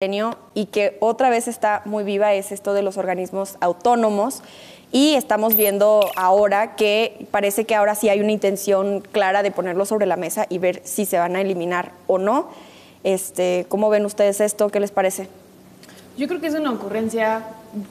y que otra vez está muy viva es esto de los organismos autónomos, y estamos viendo ahora que parece que ahora sí hay una intención clara de ponerlo sobre la mesa y ver si se van a eliminar o no. ¿Cómo ven ustedes esto? ¿Qué les parece? Yo creo que es una ocurrencia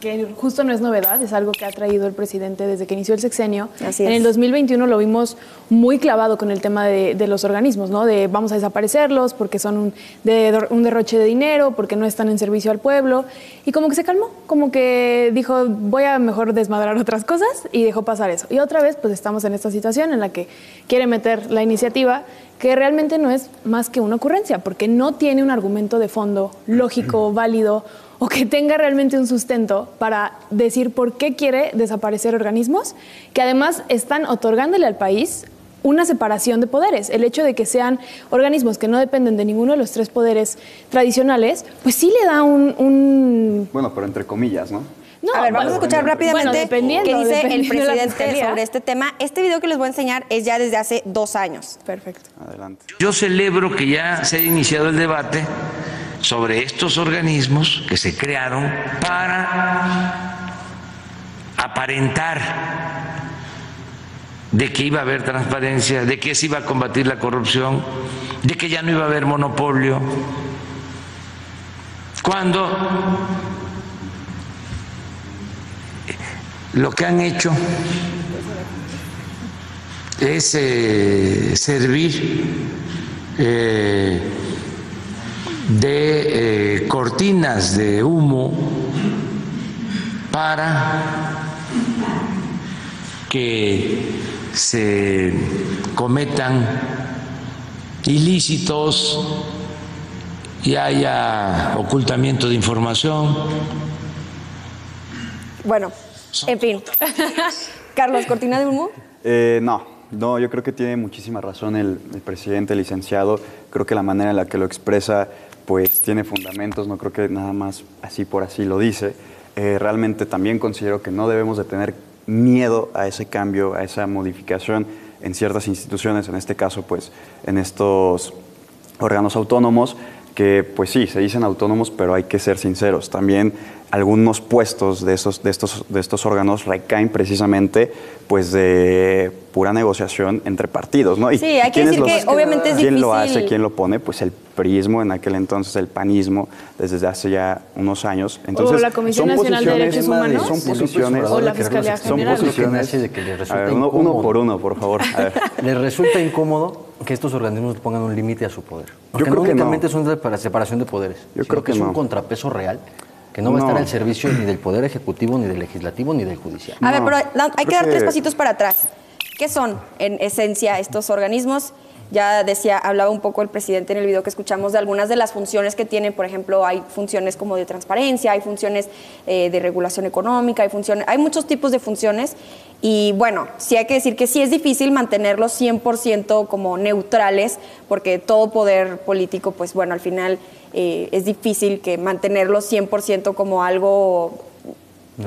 que justo no es novedad, es algo que ha traído el presidente desde que inició el sexenio. Así es. En el 2021 lo vimos muy clavado con el tema de los organismos, ¿no? De vamos a desaparecerlos porque son un derroche de dinero, porque no están en servicio al pueblo. Y como que se calmó, como que dijo, voy a mejor desmadrar otras cosas, y dejó pasar eso. Y otra vez, pues estamos en esta situación en la que quiere meter la iniciativa, que realmente no es más que una ocurrencia, porque no tiene un argumento de fondo lógico, válido, o que tenga realmente un sustento para decir por qué quiere desaparecer organismos que además están otorgándole al país una separación de poderes. El hecho de que sean organismos que no dependen de ninguno de los tres poderes tradicionales, pues sí le da un... Bueno, pero entre comillas, ¿no? No, a ver, vamos a escuchar rápidamente qué dice el presidente sobre este tema. Este video que les voy a enseñar es ya desde hace 2 años. Perfecto. Adelante. Yo celebro que ya se haya iniciado el debate sobre estos organismos que se crearon para aparentar de que iba a haber transparencia, de que se iba a combatir la corrupción, de que ya no iba a haber monopolio, cuando lo que han hecho es servir de cortinas de humo para que se cometan ilícitos y haya ocultamiento de información. Bueno, en fin. Carlos, ¿cortina de humo? No, yo creo que tiene muchísima razón el presidente, el licenciado. Creo que la manera en la que lo expresa, pues tiene fundamentos, no creo que nada más así por así lo dice. Realmente también considero que no debemos de tener miedo a ese cambio, a esa modificación en ciertas instituciones, en este caso, pues, en estos órganos autónomos, que pues sí, se dicen autónomos, pero hay que ser sinceros. También algunos puestos de estos órganos recaen precisamente pues de pura negociación entre partidos, ¿no? Sí, hay que decir que obviamente es difícil. ¿Quién lo hace? ¿Quién lo pone? Pues el priismo, en aquel entonces el panismo, desde hace ya unos años. Entonces, o la Comisión Nacional de Derechos Humanos. Son posiciones. O la Fiscalía General. Son posiciones de que les resulta uno por uno, por favor. A ver. Les resulta incómodo que estos organismos pongan un límite a su poder. Porque Yo creo no que únicamente no. son de separación de poderes. Yo creo que es un no. contrapeso real que no va a estar al servicio ni del Poder Ejecutivo, ni del Legislativo, ni del Judicial. A ver, pero hay que dar 3 pasitos para atrás. ¿Qué son, en esencia, estos organismos? Ya hablaba un poco el presidente en el video que escuchamos de algunas de las funciones que tienen. Por ejemplo, hay funciones como de transparencia, hay funciones de regulación económica, hay muchos tipos de funciones. Y bueno, sí hay que decir que sí es difícil mantenerlos 100% como neutrales, porque todo poder político, pues bueno, al final es difícil que mantenerlos 100% como algo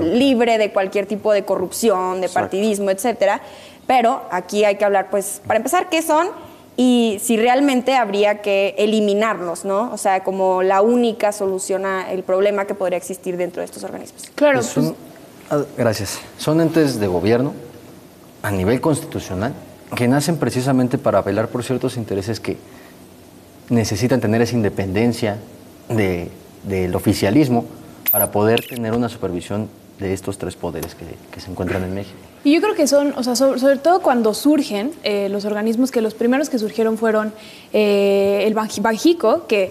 libre de cualquier tipo de corrupción, de partidismo, etcétera. Pero aquí hay que hablar, pues, para empezar, ¿qué son? Y si realmente habría que eliminarlos, ¿no? O sea, como la única solución al problema que podría existir dentro de estos organismos. Claro. Gracias. Son entes de gobierno a nivel constitucional que nacen precisamente para velar por ciertos intereses que necesitan tener esa independencia del oficialismo para poder tener una supervisión de estos 3 poderes que se encuentran en México. Y yo creo que son, o sea, sobre todo cuando surgen los organismos, que los primeros que surgieron fueron el Banjico, que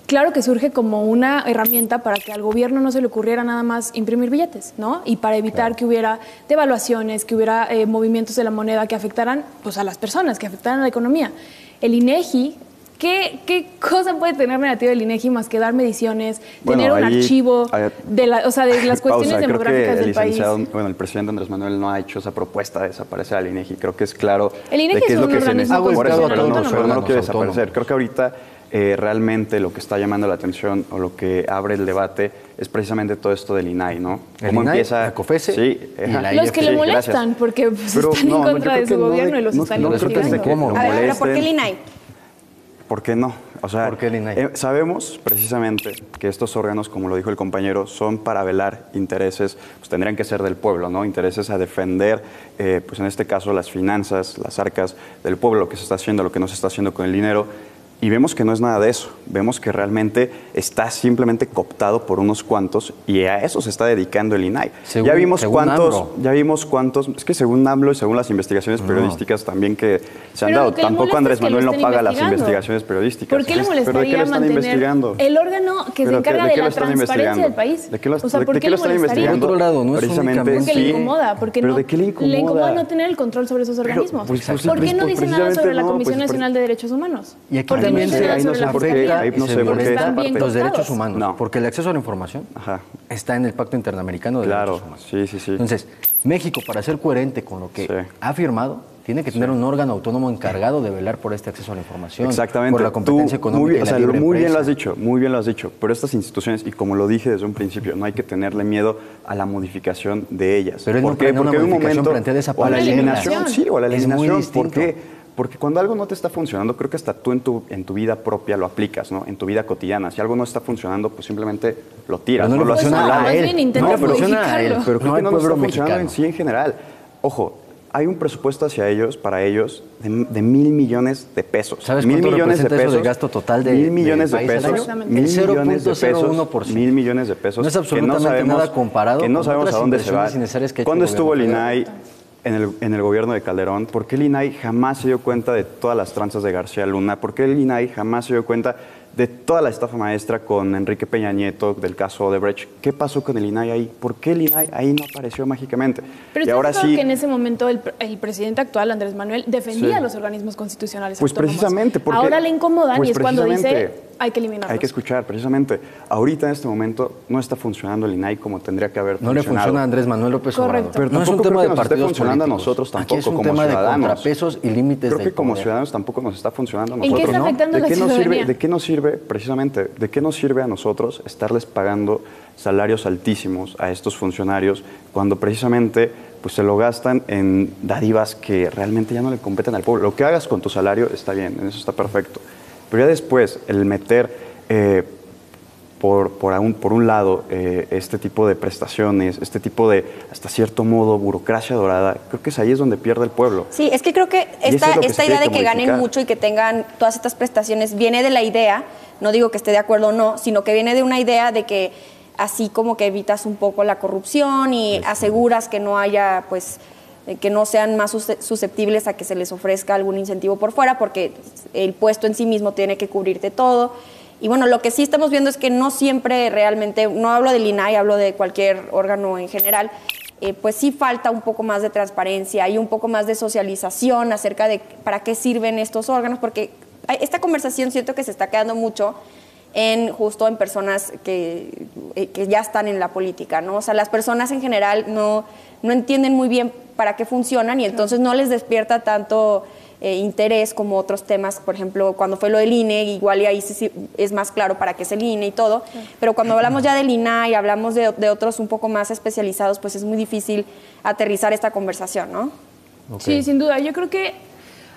claro que surge como una herramienta para que al gobierno no se le ocurriera nada más imprimir billetes, ¿no? Y para evitar que hubiera devaluaciones, que hubiera movimientos de la moneda que afectaran, pues, a las personas, que afectaran a la economía. El INEGI, ¿qué cosa puede tener negativa el INEGI más que dar mediciones, tener un archivo de las cuestiones demográficas del país? Bueno, el presidente Andrés Manuel no ha hecho esa propuesta de desaparecer al INEGI. Creo que es claro el INEGI de qué es lo que se necesita. Por eso, pero no lo quiere desaparecer. Creo que ahorita realmente lo que está llamando la atención o lo que abre el debate es precisamente todo esto del INAI, ¿no? ¿Cómo empieza? La COFESE y la los que le molestan, porque pues, están en contra de su gobierno y los están investigando. A ver, pero ¿por qué el INAI? ¿Por qué no? O sea, ¿por qué el INAI? Sabemos precisamente que estos órganos, como lo dijo el compañero, son para velar intereses, pues tendrían que ser del pueblo, ¿no? Intereses a defender, pues en este caso, las finanzas, las arcas del pueblo, lo que se está haciendo, lo que no se está haciendo con el dinero. Y vemos que no es nada de eso. Vemos que realmente está simplemente cooptado por unos cuantos y a eso se está dedicando el INAI. Ya vimos cuántos, es que según AMLO y según las investigaciones periodísticas también que se han dado, tampoco Andrés Manuel no paga las investigaciones periodísticas. ¿Por qué le molestaría mantener el órgano que se encarga de la transparencia del país? ¿De qué lo están investigando? Por otro lado, no es precisamente porque le incomoda, porque ¿Pero de qué le incomoda? no tener el control sobre esos organismos. Pues, ¿Por qué no dice nada sobre la Comisión Nacional de Derechos Humanos? Y aquí ¿Por qué no también dice nada ahí no sobre sé la por qué, Fiscalía? ahí no sé por qué Están bien los derechos cooptados. humanos, No. porque el acceso a la información está en el Pacto Interamericano de Claro, Derechos Humanos. sí. Entonces, México, para ser coherente con lo que ha firmado, tiene que tener un órgano autónomo encargado de velar por este acceso a la información, exactamente. por la competencia económica y la libre muy bien empresa. muy bien lo has dicho. Pero estas instituciones, y como lo dije desde un principio, no hay que tenerle miedo a la modificación de ellas. Pero él no ¿Por qué? plantea una Porque en un modificación, momento, plantea esa o a la eliminación, sí, o a la Es muy eliminación. distinto. ¿Por qué? Porque cuando algo no te está funcionando, creo que hasta tú en tu vida propia lo aplicas, ¿no? En tu vida cotidiana. Si algo no está funcionando, pues simplemente lo tiras. Pero no le funciona Pues no, a más él. bien intenta No le funciona a él, modificarlo. Pero creo no que al no nos pueblo está funcionando mexicano. en sí en general. Ojo, hay un presupuesto hacia ellos, para ellos, de 1,000 millones de pesos. ¿Sabes 1,000 cuánto millones de representa eso pesos, de gasto total de 1,000 millones de del país al pesos, año? 1,000 El millones de pesos, 0.01%. 1,000 millones de pesos. No es que absolutamente sabemos, nada comparado que no con sabemos otras a dónde se va. inversiones innecesarias que ha hecho ¿Cuándo el estuvo el gobierno INAI en el gobierno de Calderón? ¿Por qué el INAI jamás se dio cuenta de todas las tranzas de García Luna? ¿Por qué el INAI jamás se dio cuenta de toda la estafa maestra con Enrique Peña Nieto, del caso Odebrecht? ¿Qué pasó con el INAI ahí? ¿Por qué el INAI ahí no apareció mágicamente? Pero y ahora sí, que en ese momento el presidente actual, Andrés Manuel, defendía a los organismos constitucionales pues autónomos. precisamente, porque ahora le incomodan pues y es cuando dice precisamente hay que eliminarlos. hay que escuchar, precisamente. Ahorita en este momento no está funcionando el INAI como tendría que haber No le funcionado. funciona a Andrés Manuel López Obrador. Correcto. Pero no es un tampoco tema creo de que nos esté partidos funcionando a políticos. nosotros tampoco, Aquí es un como tema ciudadanos. de contrapesos y límites Creo del que como poder. ciudadanos tampoco nos está funcionando a ¿En qué nosotros. está ¿no? afectando a la ciudadanía? ¿De qué nos sirve, precisamente, de qué nos sirve a nosotros estarles pagando salarios altísimos a estos funcionarios cuando precisamente pues se lo gastan en dádivas que realmente ya no le competen al pueblo? Lo que hagas con tu salario está bien, en eso está perfecto. Pero ya después, el meter por un lado este tipo de prestaciones, este tipo de, hasta cierto modo, burocracia dorada, creo que es ahí es donde pierde el pueblo. Sí, es que creo que Y eso es lo que esta se idea de tiene que que ganen modificar. mucho y que tengan todas estas prestaciones viene de la idea, no digo que esté de acuerdo o no, sino que viene de una idea de que así como que evitas un poco la corrupción y aseguras que no haya, pues, que no sean más susceptibles a que se les ofrezca algún incentivo por fuera, porque el puesto en sí mismo tiene que cubrirte todo. Y bueno, lo que sí estamos viendo es que no siempre realmente, no hablo del INAI, hablo de cualquier órgano en general, pues sí falta un poco más de transparencia y un poco más de socialización acerca de para qué sirven estos órganos, porque esta conversación siento que se está quedando mucho justo en personas que ya están en la política, ¿no? O sea, las personas en general no entienden muy bien para qué funcionan y entonces no les despierta tanto interés como otros temas. Por ejemplo, cuando fue lo del INE, igual y ahí sí es más claro para qué es el INE y todo, pero cuando hablamos ya del INAI, hablamos de otros un poco más especializados, pues es muy difícil aterrizar esta conversación, ¿no? Okay. Sí, sin duda. Yo creo que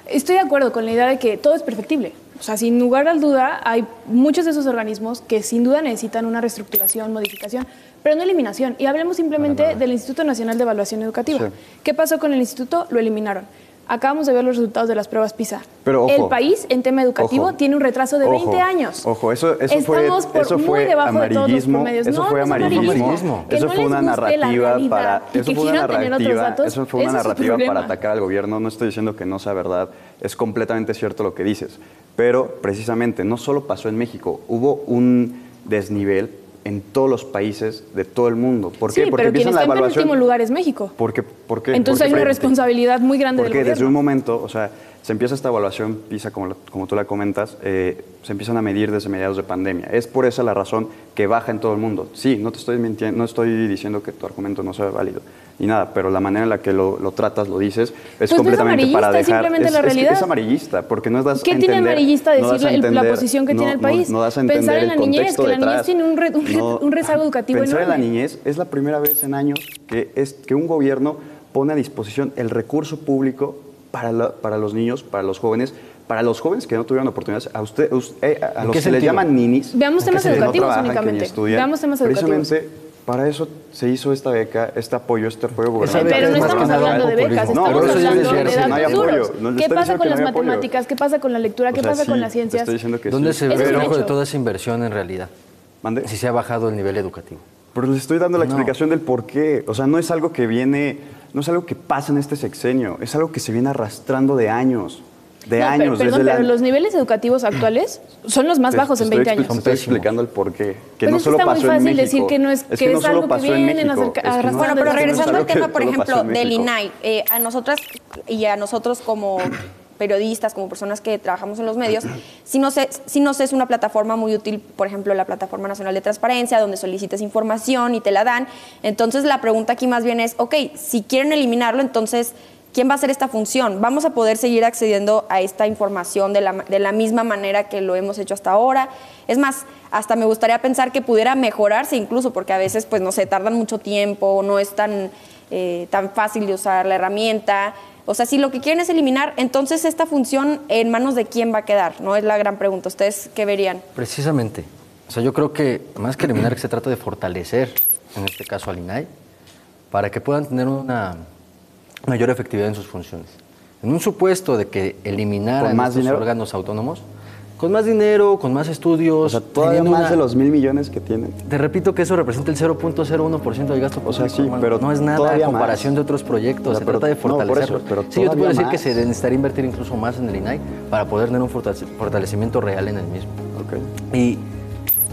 estoy de acuerdo con la idea de que todo es perfectible. O sea, sin lugar a duda, hay muchos de esos organismos que sin duda necesitan una reestructuración, modificación, pero no eliminación. Y hablemos simplemente del Instituto Nacional de Evaluación Educativa. Sí. ¿Qué pasó con el instituto? Lo eliminaron. Acabamos de ver los resultados de las pruebas PISA. Pero, ojo, el país, en tema educativo, tiene un retraso de 20 años. Ojo, eso Estamos muy debajo de todos los promedios. Eso fue amarillismo. Que Eso no fue les una guste la narrativa realidad para y que quieran tener otros datos, eso fue una ese es su narrativa problema. para atacar al gobierno. No estoy diciendo que no sea verdad, es completamente cierto lo que dices. Pero precisamente no solo pasó en México, hubo un desnivel en todos los países de todo el mundo. ¿Por qué? Sí, Porque pero quien empiezan está la en evaluación. penúltimo lugar es México. ¿Por qué? Entonces hay una responsabilidad muy grande del Porque gobierno. desde un momento, o sea, se empieza esta evaluación PISA, como tú la comentas, se empiezan a medir desde mediados de pandemia. Es por esa la razón que baja en todo el mundo. Sí, no te estoy mintiendo, no estoy diciendo que tu argumento no sea válido ni nada, pero la manera en la que lo tratas, lo dices, es Pues completamente para es dejar. simplemente la realidad. Es amarillista, porque no das a ¿Qué entender. tiene amarillista no das a decir la entender- posición que tiene el país? No das a entender Pensar en el la niñez, contexto que la niñez detrás. tiene un rezago educativo Pensar en la enorme. niñez es la primera vez en años que un gobierno pone a disposición el recurso público para los niños, para los jóvenes, para los jóvenes que no tuvieron oportunidades, a los que les sentido? llaman ninis, Veamos temas que no educativos trabajan, que ni únicamente. estudian, Veamos temas educativos. precisamente para eso se hizo esta beca, este apoyo gubernamental. Pero no estamos hablando de becas, estamos pero eso ya hablando es de cierto, no hay datos duros. apoyo. No le ¿Qué estoy pasa diciendo con que las no hay apoyo. matemáticas? ¿Qué pasa con la lectura? ¿Qué O sea, pasa con sí, las te ciencias? estoy diciendo que ¿Dónde sí. se ve Eso es el un ojo de hecho. toda esa inversión en realidad? ¿Mande? Si se ha bajado el nivel educativo. Pero les estoy dando la No. explicación del por qué. O sea, no es algo que viene, no es algo que pasa en este sexenio, es algo que se viene arrastrando de años. De No, años. perdón, desde pero los niveles educativos actuales son los más bajos en 20 años. Te estoy explicando el por qué. Que Pero no es que solo está muy pasó en fácil México. decir que no es- que no es solo algo que pasó en vienen México, arrastrando. Bueno, pero no es regresando al algo que tema, por solo pasó ejemplo, en del México. INAI, a nosotras y a nosotros como periodistas, como personas que trabajamos en los medios, sí nos es una plataforma muy útil, por ejemplo, la Plataforma Nacional de Transparencia, donde solicitas información y te la dan. Entonces, la pregunta aquí más bien es, ok, si quieren eliminarlo, entonces, ¿quién va a hacer esta función? ¿Vamos a poder seguir accediendo a esta información de la misma manera que lo hemos hecho hasta ahora? Es más, hasta me gustaría pensar que pudiera mejorarse incluso, porque a veces, pues, no sé, tardan mucho tiempo, no es tan fácil de usar la herramienta. O sea, si lo que quieren es eliminar, entonces esta función, ¿en manos de quién va a quedar? No es la gran pregunta. ¿Ustedes qué verían? Precisamente. O sea, yo creo que más que eliminar, que se trata de fortalecer, en este caso al INAI, para que puedan tener una mayor efectividad en sus funciones. En un supuesto de que eliminaran ¿Con más estos dinero? órganos autónomos, con más dinero, con más estudios, O sea, todavía teniendo más de los 1,000 millones que tienen. Te repito que eso representa el 0.01% del gasto O público. sea, sí, hermano. pero no es nada todavía en más. comparación de otros proyectos. O sea, Se pero- trata de no, por eso, fortalecerlos. pero Sí, yo te puedo todavía decir que más. se necesitaría invertir incluso más en el INAI para poder tener un fortalecimiento real en el mismo. Ok. ¿Y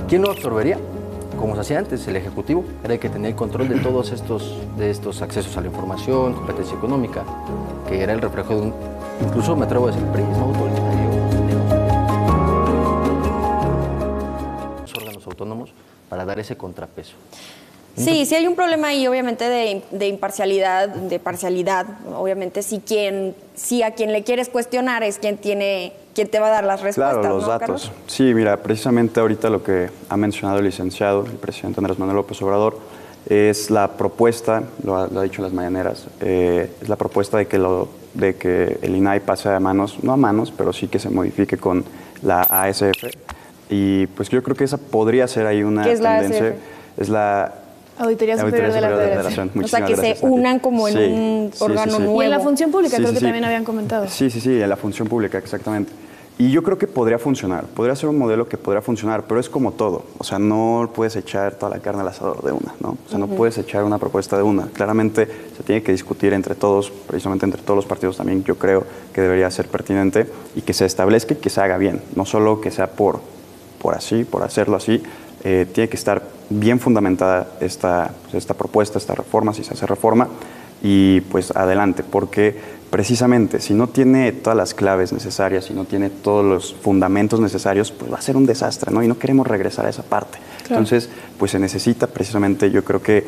quién lo absorbería? Como se hacía antes, el Ejecutivo era el que tenía el control de todos estos accesos a la información, competencia económica, que era el reflejo de incluso me atrevo a decir, priismo autoritario de los órganos autónomos para dar ese contrapeso. Sí, sí hay un problema ahí, obviamente, de imparcialidad, de parcialidad. Obviamente, si a quien le quieres cuestionar es quien te va a dar las respuestas. Claro, los ¿no, datos. Carlos? Sí, mira, precisamente ahorita lo que ha mencionado el licenciado, el presidente Andrés Manuel López Obrador, es la propuesta, lo ha dicho en las mañaneras, es la propuesta de que el INAI pase a manos, no a manos, pero sí que se modifique con la ASF. Y pues yo creo que esa podría ser ahí una ¿Qué es la tendencia. ASF? Es la Auditoría Superior de la Federación. O sea, que se Muchísimas gracias, unan Nati. como en un órgano nuevo. Y en la función pública Sí, creo sí, que sí. también habían comentado. Sí, en la función pública, exactamente. Y yo creo que podría funcionar, podría ser un modelo que podría funcionar, pero es como todo. O sea, no puedes echar toda la carne al asador de una, ¿no? O sea, no puedes echar una propuesta de una. Claramente se tiene que discutir entre todos, precisamente entre todos los partidos también, yo creo que debería ser pertinente y que se establezca y que se haga bien. No solo que sea por hacerlo así, tiene que estar bien fundamentada esta propuesta, esta reforma, si se hace reforma, y pues adelante, porque precisamente si no tiene todas las claves necesarias, si no tiene todos los fundamentos necesarios, pues va a ser un desastre, ¿no? Y no queremos regresar a esa parte. Claro. Entonces, pues se necesita precisamente, yo creo que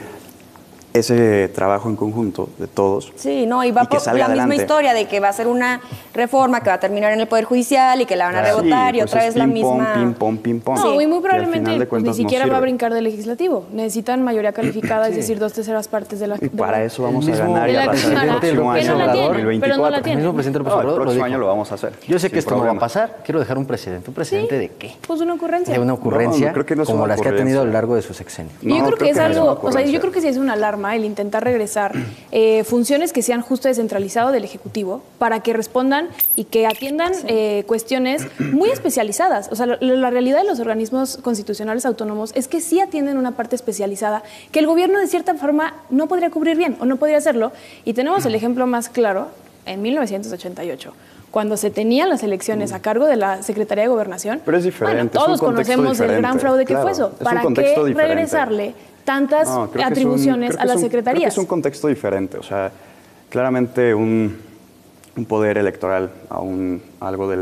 ese trabajo en conjunto de todos. Sí, no, y va y que por salga la misma adelante. historia de que va a ser una reforma que va a terminar en el Poder Judicial y que la van a Claro. rebotar Sí, y pues otra es vez la ping-pong, misma. ping-pong, ping-pong. No, y muy Y al probablemente final de pues, ni cuentas no siquiera va a sirve. brincar del legislativo. Necesitan mayoría calificada, es decir, 2/3 partes de la. Y para eso vamos El a mismo ganar y de la arrasar el Cámara, próximo que año, no la tiene, 2024. pero no la tiene. El mismo presidente López No, el Obrador lo próximo dijo. año lo vamos a hacer. Yo sé sin que esto no va a problema. pasar. Quiero dejar un precedente. ¿Un precedente de qué? Pues una ocurrencia. De una ocurrencia No, creo que no es como una las que ha tenido a lo ocurrencia. largo de su sexenio. Y yo No, creo que es no es algo, una o sea, yo ocurrencia. creo que sí es una alarma el intentar regresar funciones que sean justo descentralizado del Ejecutivo para que respondan y que atiendan cuestiones muy especializadas. O sea, la realidad de los organismos constitucionales autónomos es que sí atienden una parte especializada que el gobierno de cierta forma no podría cubrir bien o no podría hacerlo. Y tenemos el ejemplo más claro en 1988. Cuando se tenían las elecciones a cargo de la Secretaría de Gobernación. Pero es diferente, Bueno, es un todos contexto conocemos el gran diferente, fraude que claro, fue eso. es un ¿Para qué contexto diferente. regresarle tantas No, creo que es un- atribuciones creo que a es las un- secretarías? Creo que es un contexto diferente. O sea, claramente un poder electoral a algo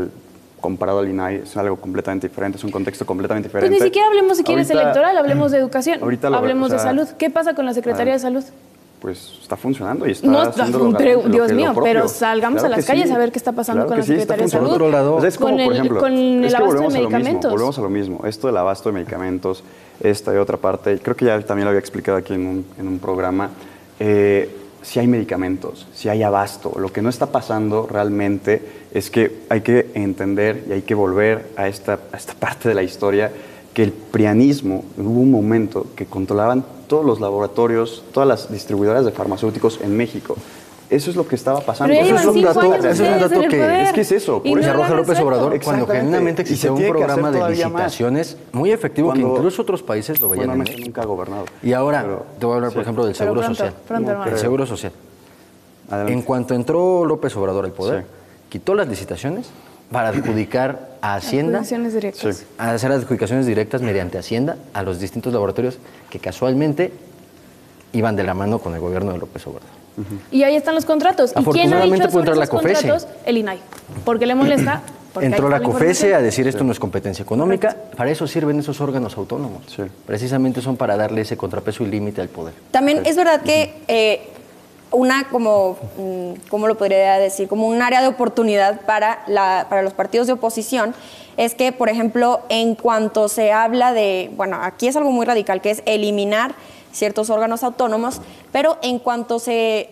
comparado al INAI es algo completamente diferente, es un contexto completamente Pues diferente. ni siquiera hablemos, si quieres, Ahorita- electoral, hablemos de educación, ahorita hablemos o sea, de salud. ¿Qué pasa con la Secretaría de Salud? Pues está funcionando y está No, haciendo Dios lo mío, propio. pero salgamos Claro a las que calles sí. a ver qué está pasando Claro con que la sí, está Secretaría de Salud. funcionando. Por otro lado, O sea, es como, con por el- ejemplo, con el es que abasto de volvemos a lo mismo, medicamentos. volvemos a lo mismo. Esto del abasto de medicamentos, esta y otra parte, creo que ya también lo había explicado aquí en un programa. si hay medicamentos, si hay abasto. Lo que no está pasando realmente es que hay que entender y hay que volver a esta parte de la historia, que el prianismo, hubo un momento que controlaban todos los laboratorios, todas las distribuidoras de farmacéuticos en México. Eso es lo que estaba pasando. Pero ya Eso es un llevan 5 dato, años eso es un ustedes dato en el que poder. es que es eso. Y Por no eso Se arroja lo han López resuelto. Obrador cuando Exactamente. genuinamente Y se existía un tiene que hacer programa de todavía más. licitaciones muy efectivo que Cuando- incluso otros países lo veían Bueno, en México México. nunca ha gobernado. Y ahora Pero- te voy a hablar, por sí. ejemplo, del Pero Seguro pronto, Social. pronto, hermano. El Seguro Social. Adelante. En cuanto entró López Obrador al poder, Sí. quitó las licitaciones para adjudicar a Hacienda, Adjudicaciones directas. Sí. a hacer adjudicaciones directas mediante Hacienda a los distintos laboratorios que casualmente iban de la mano con el gobierno de López Obrador. Y ahí están los contratos. ¿Y quién ha Afortunadamente dicho puede entrar sobre la esos COFESE. contratos? El INAI. Porque le molesta. Porque Entró ahí la está COFESE a información. decir esto no es competencia económica. Para eso sirven esos órganos autónomos. Sí. Precisamente son para darle ese contrapeso y límite al poder. También es verdad que una como, ¿cómo lo podría decir? Como un área de oportunidad para los partidos de oposición es que, por ejemplo, en cuanto se habla de, bueno, aquí es algo muy radical, que es eliminar ciertos órganos autónomos, pero en cuanto se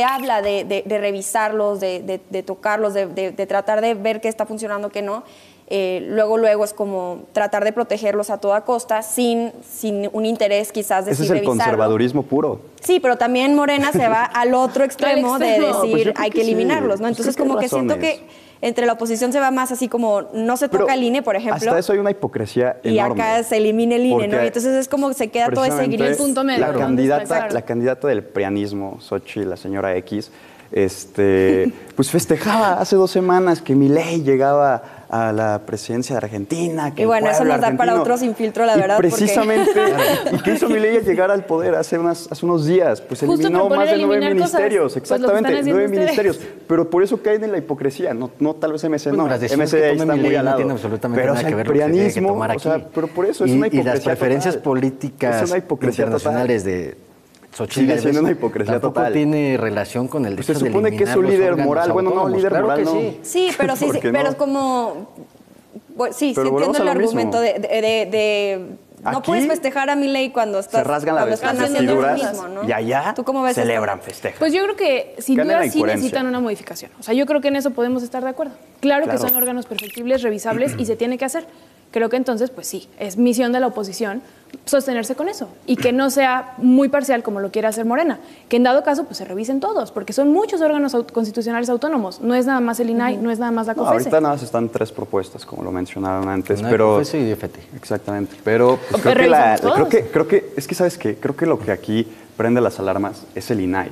habla de revisarlos, de tocarlos, de tratar de ver qué está funcionando, qué no, luego es como tratar de protegerlos a toda costa sin un interés quizás de Ese sí es el revisarlo. conservadurismo puro. Sí, pero también Morena se va al otro extremo de extremo. decir Pues yo creo hay que que sí. eliminarlos, ¿no? Pues Entonces creo que como hay que siento razones. que entre la oposición se va más así como no se toca el INE, por ejemplo, Hasta eso hay una hipocresía y enorme. acá se elimina el INE, ¿no? Porque Y entonces es como se queda todo ese precisamente gris. punto medio, La ¿no? candidata, Claro. la candidata del prianismo, Xochitl, la señora X, pues festejaba hace 2 semanas que Milei llegaba a la presidencia de Argentina. Que Y bueno, el eso pueblo nos da para argentino. otro sin filtro, la Y verdad, porque- precisamente, ¿y qué hizo Milei al llegar al poder hace unos días? Pues Justo eliminó proponer más de 9 eliminar cosas. ministerios, Pues lo que exactamente, están haciendo 9 ustedes. ministerios. Pero por eso caen en la hipocresía, no tal vez MC Bueno, no, las decisiones MC que ahí tome está muy Milei al no lado. tienen absolutamente Pero, nada o sea, que ver el con lo que se tiene que prianismo, tomar o sea, aquí. pero por eso es Y- una y las hipocresía preferencias total. políticas Es una hipocresía internacionales de Xochitl Sigue Gálvez siendo una hipocresía tampoco total. tiene relación con el Pues hecho se de supone que es eliminar su los líder órganos moral. Bueno, no, autónomos. líder Claro moral que no. sí. Sí, pero sí, ¿Por qué pero no? es como bueno, sí Pero entiendo volvemos el a lo mismo. argumento de no Aquí puedes festejar a Milei cuando estás Se rasgan las cuando estás haciendo lo vestiduras mismo, ¿no? y allá ¿Tú cómo ves celebran, esto? festejan. Pues yo creo que sin Gana la duda sí incoherencia. necesitan una modificación. O sea, yo creo que en eso podemos estar de acuerdo. Claro que Claro. son órganos perfectibles, revisables y se tiene que hacer. Creo que entonces, pues sí, es misión de la oposición sostenerse con eso y que no sea muy parcial como lo quiere hacer Morena. Que en dado caso, pues se revisen todos, porque son muchos órganos constitucionales autónomos. No es nada más el INAI, no es nada más la No, COFESE. ahorita nada más están 3 propuestas, como lo mencionaron antes, Una pero COFESE y FT. exactamente. Pero pues, Pero revisamos todos. creo que es que sabes qué, creo que lo que aquí prende las alarmas es el INAI.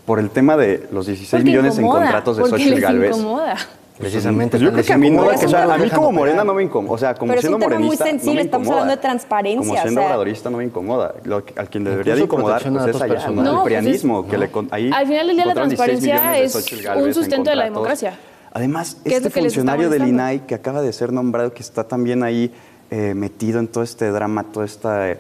Por el tema de los 16 Porque millones incomoda, en contratos de porque Xochitl les Gálvez. incomoda. Precisamente. Pues yo tan creo que a mí no, desincomoda o que sea, no lo a mí dejan como operar. Morena no me incomoda, o sea, como Pero es siendo un tema muy morenista sensible, no me estamos incomoda. hablando de transparencia, Como o siendo sea. obradorista no me incomoda. A quien debería de Incluso incomodar protección a pues, es datos allá, personales. ¿no? El No, pues es- prianismo, que ahí Al final del día la encontraron 16 transparencia millones de es Xochitl Gálvez un en sustento de la contratos. democracia. Además, ¿Qué es este lo que les está funcionario del molestando? INAI que acaba de ser nombrado, que está también ahí metido en todo este drama, toda esta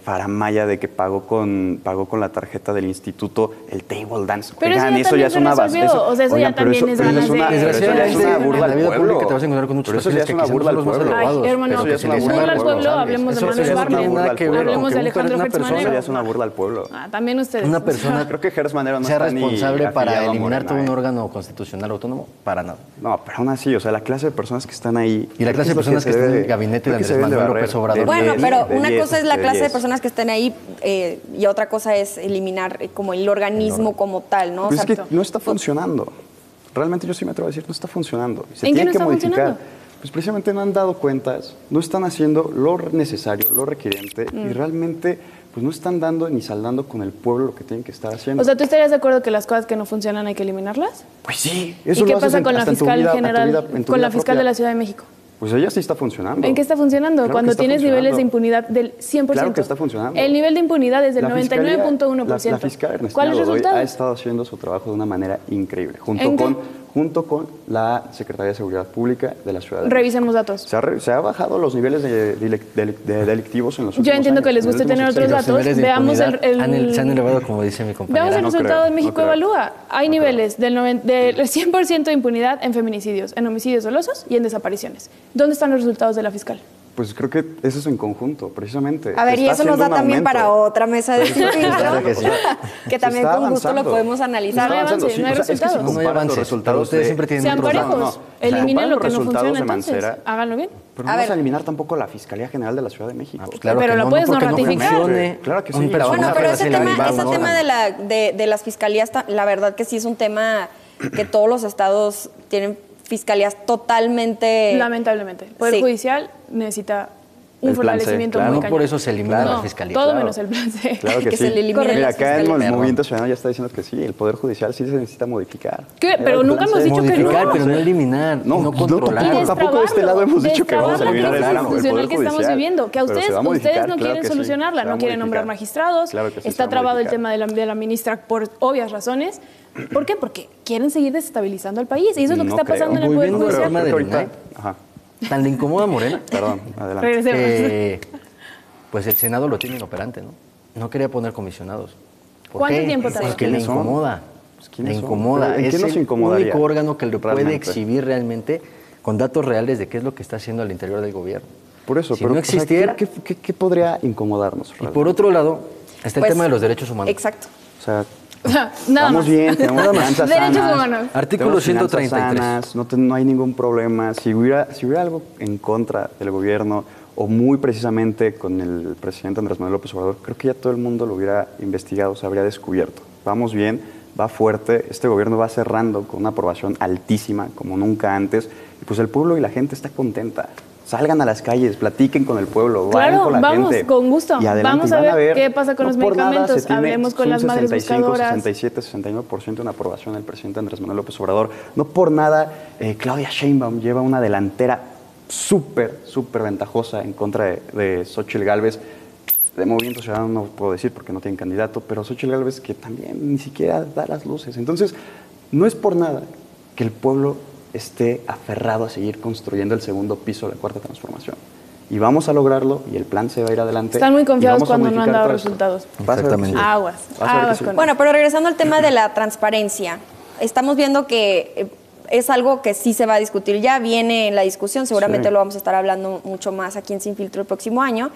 faramaya de que pagó con la tarjeta del instituto el table dance. Pero Oigan, eso ya también se resolvió, o sea, eso ya también es ganas de- pero eso ya es Desgraciadamente, una burla en la al vida pueblo. pública te vas a encontrar con muchos Pero eso ya es perfiles una que burla al quizás no son pueblo. los más adecuados, Ay, hermano, pero Eso ya es una que les burla burla al al pueblo. pueblo, hablemos de Eso Manuel ya no Bartlett. tiene nada que ver. Hablemos de porque Alejandro una Gertz persona Eso ya Manero. es una burla al pueblo. Ah, también ustedes. Una persona Creo que Gertz Manero no sea está ni responsable para afiliado a eliminar Morena, todo un órgano constitucional autónomo, para nada. No, pero aún así, o sea, la clase de personas que están ahí... Y la clase de personas que están en el gabinete de Andrés Manuel López Obrador. Bueno, pero una cosa es la clase de personas personas que están ahí y otra cosa es eliminar como el organismo como tal, ¿no? O Pues es sea, que no está funcionando. Realmente yo sí me atrevo a decir, no está funcionando. Se ¿En qué tiene no que está modificar. funcionando? Pues precisamente no han dado cuentas, no están haciendo lo necesario, lo requeriente y realmente pues no están dando ni saldando con el pueblo lo que tienen que estar haciendo. O sea, ¿tú estarías de acuerdo que las cosas que no funcionan hay que eliminarlas? pues sí, ¿Y eso qué lo haces pasa con la hasta en tu fiscal vida- general, en tu con la vida fiscal de propia. la Ciudad de México? Pues ella sí está funcionando. ¿En qué está funcionando? Claro que Cuando está tienes niveles de funcionando. impunidad del 100%. Claro que está funcionando. El nivel de impunidad es del La fiscalía- 99.1%. La fiscal Ernestina ¿Cuál es el Godoy resultado? ha estado haciendo su trabajo de una manera increíble, ¿En qué? junto con la Secretaría de Seguridad Pública de la Ciudad de México. Revisemos datos. Se ha bajado los niveles de delictivos en los últimos Yo entiendo que años, les en los guste tener últimos otros sexenios. datos. Los niveles de Veamos impunidad se han elevado, como dice mi compañera. Veamos el no resultado creo, de México no creo. Evalúa. Hay niveles del 100% de impunidad en feminicidios, en homicidios dolosos y en desapariciones. ¿Dónde están los resultados de la fiscal? Pues creo que eso es en conjunto, precisamente. A ver, y eso nos da también para otra mesa de Sin Filtro, Claro que sí. que también Está con gusto lo avanzando. podemos analizar. No hay avance, Sí, no hay o sea, es que si resultados. No hay comparan los avances, resultados pero ustedes de- siempre tienen Sean otros datos. parejos. sea, Eliminen comparan lo los que no resultados funciona, de entonces. Mancera. Háganlo bien. Pero A no vas ver. a eliminar tampoco la Fiscalía General de la Ciudad de México. Claro Pero que lo no, puedes porque no ratificar. funcione Claro que sí. un personaje Bueno, pero va a ese ser tema, derivado, ese ¿no? tema de las fiscalías, la verdad que sí es un tema que todos los estados tienen fiscalías totalmente... Lamentablemente. El Poder Sí. Judicial necesita un El plan C, fortalecimiento claro. muy No cañón. por eso se elimina No, la fiscalía. todo Claro. menos el plan C. Claro que, Que sí. se le eliminen Mira, las acá el fiscalías. Movimiento Ciudadano ya está diciendo que sí, el Poder Judicial sí se necesita modificar. ¿Qué? Era Pero el nunca plan hemos C. dicho que Modificar, no. pero no eliminar, no controlar. Y Tampoco de este lado hemos dicho que vamos a destrabar eliminar la el crisis Poder institucional que estamos Judicial. viviendo, que a Pero se ustedes, va a modificar, ustedes no claro quieren que sí, solucionarla, se va no a quieren nombrar modificar. magistrados, Claro que sí, se está va a trabado el modificar. tema de la ministra por obvias razones. ¿Por qué? Porque quieren seguir desestabilizando al país y eso es lo que No está creo. pasando en el Poder Volviendo al Judicial. tema Creo que del ahorita- INAI, Ajá, tan le incomoda a Morena, perdón, adelante. Regresemos. que pues el Senado lo tiene inoperante, ¿no? No quería poner comisionados. ¿Por ¿Cuánto qué? tiempo tarda? Porque le ¿Quiénes son? incomoda. Pues, Le ¿quiénes son? incomoda. ¿Pero en qué Es nos el incomodaría? único órgano que lo puede Realmente. exhibir realmente con datos reales de qué es lo que está haciendo al interior del gobierno. Por eso, si pero no o sea, existiera... ¿qué podría incomodarnos? Y por otro lado, está el Pues, tema de los derechos humanos. Exacto. O sea, O sea, nada vamos más. bien, tenemos finanzas Derechos sanas, humanos. Artículo tenemos finanzas 133. sanas, no hay ningún problema. Si hubiera algo en contra del gobierno o muy precisamente con el presidente Andrés Manuel López Obrador, creo que ya todo el mundo lo hubiera investigado, se habría descubierto. Vamos bien, va fuerte, este gobierno va cerrando con una aprobación altísima como nunca antes y pues el pueblo y la gente está contenta. Salgan a las calles, platiquen con el pueblo, vayan Claro, con la vamos, gente. con gusto. Y adelante, Vamos y a van ver qué pasa con los por nada medicamentos. se tiene Hablemos con un las madres 65, buscadoras. 67, 69% en aprobación del presidente Andrés Manuel López Obrador. No por nada, Claudia Sheinbaum lleva una delantera súper ventajosa en contra de Xóchitl Gálvez. De Movimiento Ciudadano no puedo decir porque no tienen candidato, pero Xóchitl Gálvez que también ni siquiera da las luces. Entonces, no es por nada que el pueblo esté aferrado a seguir construyendo el segundo piso de la Cuarta Transformación. Y vamos a lograrlo y el plan se va a ir adelante. Están muy y confiados vamos a cuando no han modificar dado todo esto. resultados. Vas a ver que Exactamente. sí. Aguas, Vas a ver que aguas sí. con Bueno, pero regresando al tema de la transparencia, estamos viendo que es algo que sí se va a discutir, ya viene en la discusión, seguramente Sí. lo vamos a estar hablando mucho más aquí en Sin Filtro el próximo año,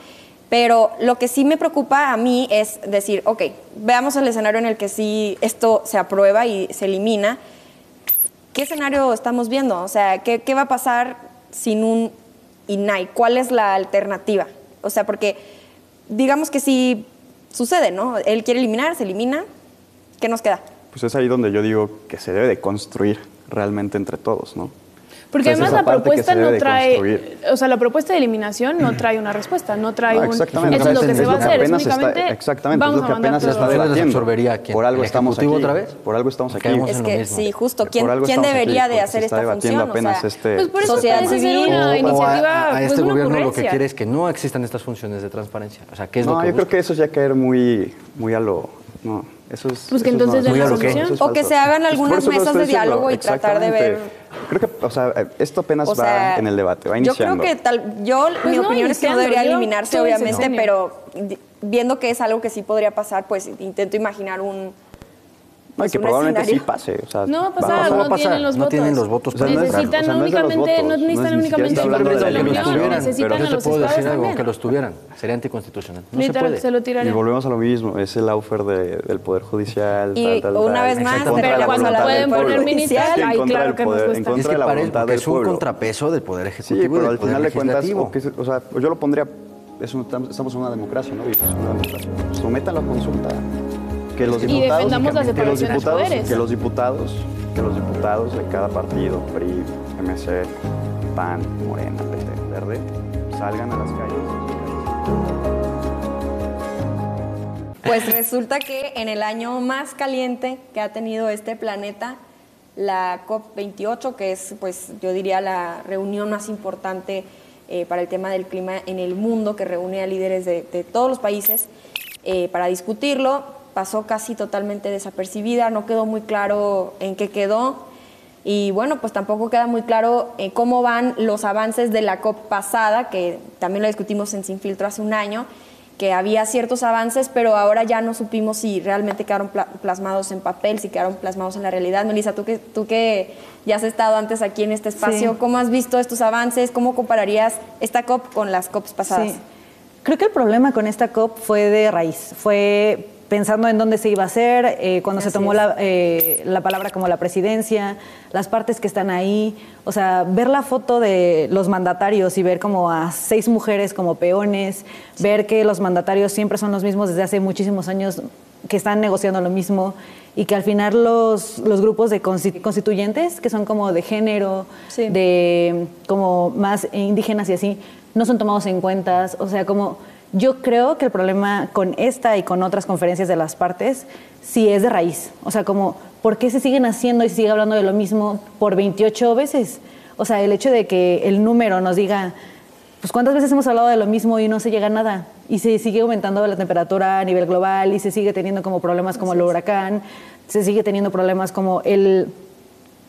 pero lo que sí me preocupa a mí es decir, ok, veamos el escenario en el que sí esto se aprueba y se elimina. ¿Qué escenario estamos viendo? O sea, ¿qué va a pasar sin un INAI? ¿Cuál es la alternativa? O sea, porque digamos que sí sucede, ¿no? Él quiere eliminar, se elimina. ¿Qué nos queda? Pues es ahí donde yo digo que se debe de construir realmente entre todos, ¿no? Porque O sea, es además esa la parte que propuesta se debe no de trae, construir. o sea, la propuesta de eliminación no trae una respuesta, no trae No, un... exactamente. Eso es lo que se va a hacer, es apenas está- únicamente exactamente, vamos es lo que a mandar apenas se todo. está ¿Entonces les debatiendo. absorbería a quién? Por algo ¿El estamos aquí. Ejecutivo otra vez? Por algo estamos aquí. Caemos Es en lo que mismo. sí, justo. Por algo ¿Quién estamos aquí, debería de porque hacer se está esta debatiendo función? apenas este- Pues por eso Sociedad parece ser civil, una O iniciativa, a pues este una gobierno lo que ocurrencia. quiere es que no existan estas funciones de transparencia. O sea, ¿qué es No, lo que yo creo busca? que eso es ya caer muy a lo... No, eso es... Pues que eso entonces no, den la eso es solución. falso, eso es O que falso. se hagan Pues por algunas eso lo mesas estoy de diciendo, diálogo y tratar de ver... exactamente. Creo que, o sea, esto apenas O sea, va en el debate, va yo creo iniciando. que mi no, opinión es que no iniciando, debería lleva eliminarse, todo el obviamente, sexenio. pero viendo que es algo que sí podría pasar, pues intento imaginar No, y que un probablemente sí escenario. pase. O sea, No va a pasar, no va no a pasar, tienen los no votos. tienen los votos para necesitan lograrlo. O sea, no es de los únicamente, votos, no no es necesitan ni siquiera únicamente está hablando informes de de la que los Unión, tuvieran, necesitan pero a Yo te los puedo estados decir algo, también. aunque los tuvieran, sería anticonstitucional. No Literal, se puede. se lo Y tirarían. volvemos a lo mismo, es el aufer del Poder Judicial. Y una vez más, en contra pero de la cuando voluntad pueden del poner pueblo. ministerial, Sí, en ahí contra claro del que nos poder, cuesta. en Es contra que de la parece voluntad porque del es un pueblo. contrapeso del Poder Sí, Ejecutivo y pero del al Poder final de cuentas, Legislativo. o sea, yo lo pondría, estamos en una democracia, ¿no? Vivimos en una democracia. Sometan la consulta. Que los Y diputados, defendamos la que los separación de diputados, poderes. que los diputados de cada partido, PRI, MC, PAN, Morena, PT, Verde, salgan a las calles. Pues resulta que en el año más caliente que ha tenido este planeta, la COP28, que es, pues, yo diría la reunión más importante para el tema del clima en el mundo, que reúne a líderes de todos los países para discutirlo, pasó casi totalmente desapercibida, no quedó muy claro en qué quedó. Y bueno, pues tampoco queda muy claro cómo van los avances de la COP pasada, que también lo discutimos en Sin Filtro hace un año, que había ciertos avances, pero ahora ya no supimos si realmente quedaron plasmados en papel, si quedaron plasmados en la realidad. Melissa, tú que ya has estado antes aquí en este espacio, ¿cómo has visto estos avances? ¿Cómo compararías esta COP con las COPs pasadas? Sí. Creo que el problema con esta COP fue de raíz, fue pensando en dónde se iba a hacer, cuando se tomó la palabra como la presidencia, las partes que están ahí, o sea, ver la foto de los mandatarios y ver como a 6 mujeres como peones, ver que los mandatarios siempre son los mismos desde hace muchísimos años, que están negociando lo mismo y que al final los grupos de constituyentes, que son como de género, de como más indígenas y así, no son tomados en cuenta, o sea, como... Yo creo que el problema con esta y con otras conferencias de las partes sí es de raíz. O sea, como, ¿por qué se siguen haciendo y se sigue hablando de lo mismo por 28 veces? O sea, el hecho de que el número nos diga, pues, ¿cuántas veces hemos hablado de lo mismo y no se llega a nada? Y se sigue aumentando la temperatura a nivel global y se sigue teniendo como problemas como el huracán, se sigue teniendo problemas como el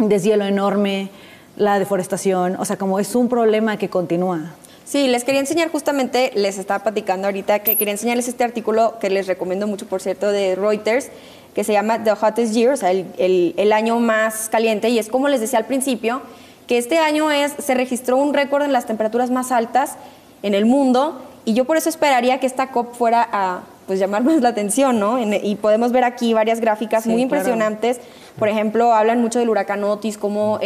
deshielo enorme, la deforestación. O sea, como es un problema que continúa. Sí, les quería enseñar justamente, les estaba platicando ahorita que quería enseñarles este artículo que les recomiendo mucho, por cierto, de Reuters, que se llama The Hottest Year, o sea, el año más caliente, y es como les decía al principio, que este año se registró un récord en las temperaturas más altas en el mundo, y yo por eso esperaría que esta COP fuera a pues llamar más la atención, ¿no? Y podemos ver aquí varias gráficas muy impresionantes. Por ejemplo, hablan mucho del huracán Otis, como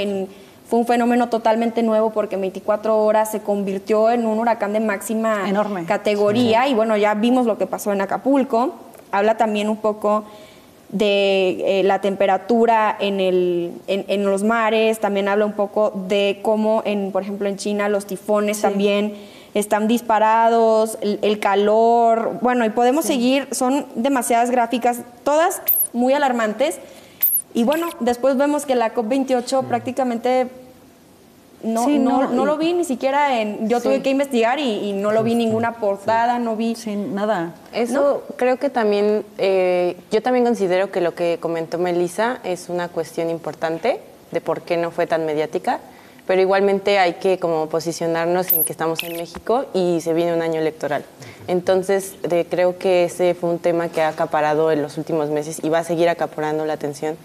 fue un fenómeno totalmente nuevo porque en 24 horas se convirtió en un huracán de máxima categoría. Y bueno, ya vimos lo que pasó en Acapulco. Habla también un poco de la temperatura en los mares. También habla un poco de cómo, por ejemplo, en China los tifones también están disparados, el calor. Bueno, y podemos seguir, son demasiadas gráficas, todas muy alarmantes. Y bueno, después vemos que la COP28 prácticamente no lo vi ni siquiera yo tuve que investigar y no lo vi ninguna portada, no vi nada. Eso creo que también, yo también considero que lo que comentó Melissa es una cuestión importante de por qué no fue tan mediática, pero igualmente hay que como posicionarnos en que estamos en México y se viene un año electoral. Entonces, creo que ese fue un tema que ha acaparado en los últimos meses y va a seguir acaparando la atención.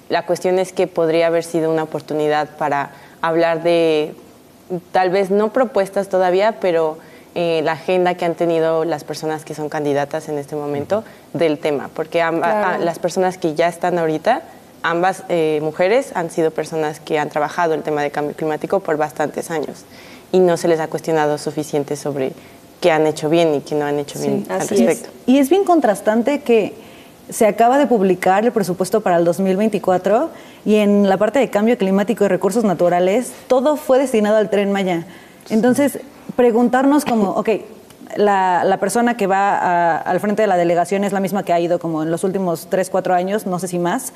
La cuestión es que podría haber sido una oportunidad para hablar de, tal vez no propuestas todavía, pero la agenda que han tenido las personas que son candidatas en este momento del tema, porque las personas que ya están ahorita, ambas mujeres han sido personas que han trabajado el tema de cambio climático por bastantes años y no se les ha cuestionado suficiente sobre qué han hecho bien y qué no han hecho bien al respecto. Y es bien contrastante que se acaba de publicar el presupuesto para el 2024 y en la parte de cambio climático y recursos naturales todo fue destinado al Tren Maya. Entonces, preguntarnos como, ok, la persona que va al frente de la delegación es la misma que ha ido como en los últimos 3, 4 años, no sé si más,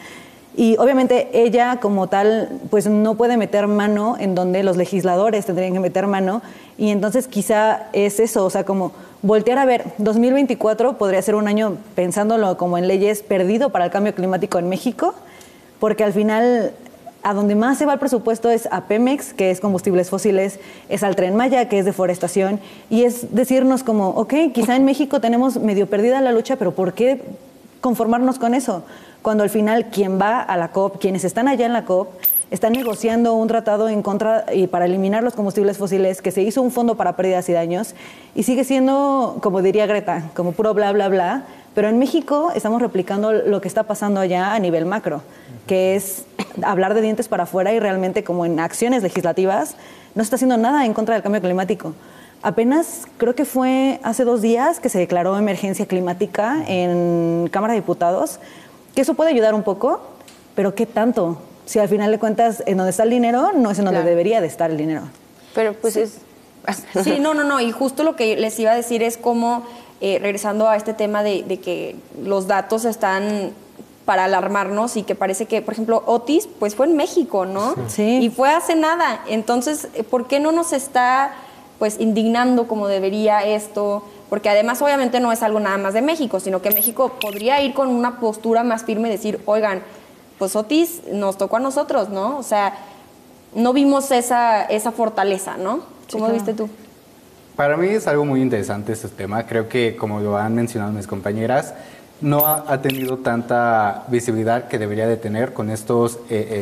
y obviamente ella como tal pues no puede meter mano en donde los legisladores tendrían que meter mano, y entonces quizá es eso, o sea, como voltear a ver, 2024 podría ser un año, pensándolo como en leyes, perdido para el cambio climático en México, porque al final a donde más se va el presupuesto es a Pemex, que es combustibles fósiles, es al Tren Maya, que es deforestación, y es decirnos como, ok, quizá en México tenemos medio perdida la lucha, pero ¿por qué conformarnos con eso? Cuando al final quien va a la COP, quienes están allá en la COP, están negociando un tratado en contra y para eliminar los combustibles fósiles, que se hizo un fondo para pérdidas y daños, y sigue siendo, como diría Greta, como puro bla, bla, bla, pero en México estamos replicando lo que está pasando allá a nivel macro, que es hablar de dientes para afuera y realmente como en acciones legislativas no se está haciendo nada en contra del cambio climático. Apenas creo que fue hace 2 días que se declaró emergencia climática en Cámara de Diputados, que eso puede ayudar un poco, pero ¿qué tanto? Si al final de cuentas en donde está el dinero no es en donde debería de estar el dinero. Pero pues es... Sí, no, y justo lo que les iba a decir es cómo, regresando a este tema de que los datos están para alarmarnos y que parece que, por ejemplo, Otis, pues fue en México, ¿no? Sí. Y fue hace nada. Entonces, ¿por qué no nos está pues indignando como debería esto? Porque además obviamente no es algo nada más de México, sino que México podría ir con una postura más firme y decir, oigan, pues Otis nos tocó a nosotros, ¿no? O sea, no vimos esa fortaleza, ¿no? ¿Cómo viste tú? Para mí es algo muy interesante este tema. Creo que, como lo han mencionado mis compañeras, no ha tenido tanta visibilidad que debería de tener con estos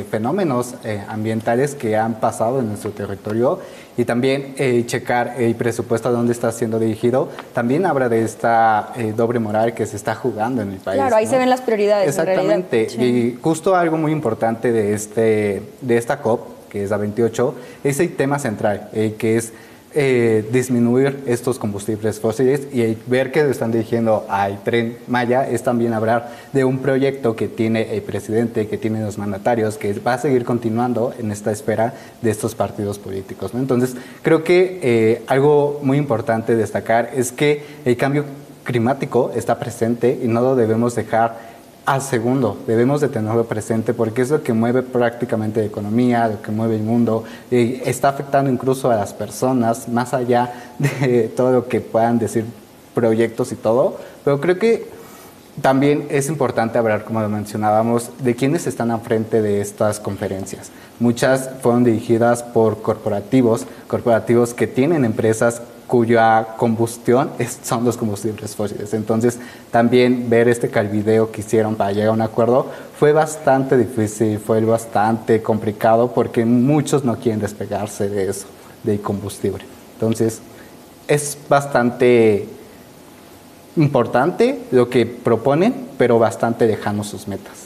fenómenos ambientales que han pasado en nuestro territorio, y también checar el presupuesto a dónde está siendo dirigido. También habla de esta doble moral que se está jugando en el país. Claro, ahí ¿no? se ven las prioridades. Exactamente. En realidad. Sí. Y justo algo muy importante de esta COP, que es la 28, es el tema central, que es disminuir estos combustibles fósiles, y ver que lo están dirigiendo al Tren Maya es también hablar de un proyecto que tiene el presidente, que tienen los mandatarios, que va a seguir continuando en esta esfera de estos partidos políticos, ¿no? Entonces, creo que algo muy importante destacar es que el cambio climático está presente y no lo debemos dejar al segundo, debemos de tenerlo presente porque es lo que mueve prácticamente la economía, lo que mueve el mundo, y está afectando incluso a las personas, más allá de todo lo que puedan decir proyectos y todo, pero creo que también es importante hablar, como lo mencionábamos, de quienes están al frente de estas conferencias. Muchas fueron dirigidas por corporativos que tienen empresas cuya combustión son los combustibles fósiles. Entonces, también ver este video que hicieron para llegar a un acuerdo fue bastante difícil, fue bastante complicado, porque muchos no quieren despegarse de eso, del combustible. Entonces, es bastante importante lo que proponen, pero bastante lejano sus metas.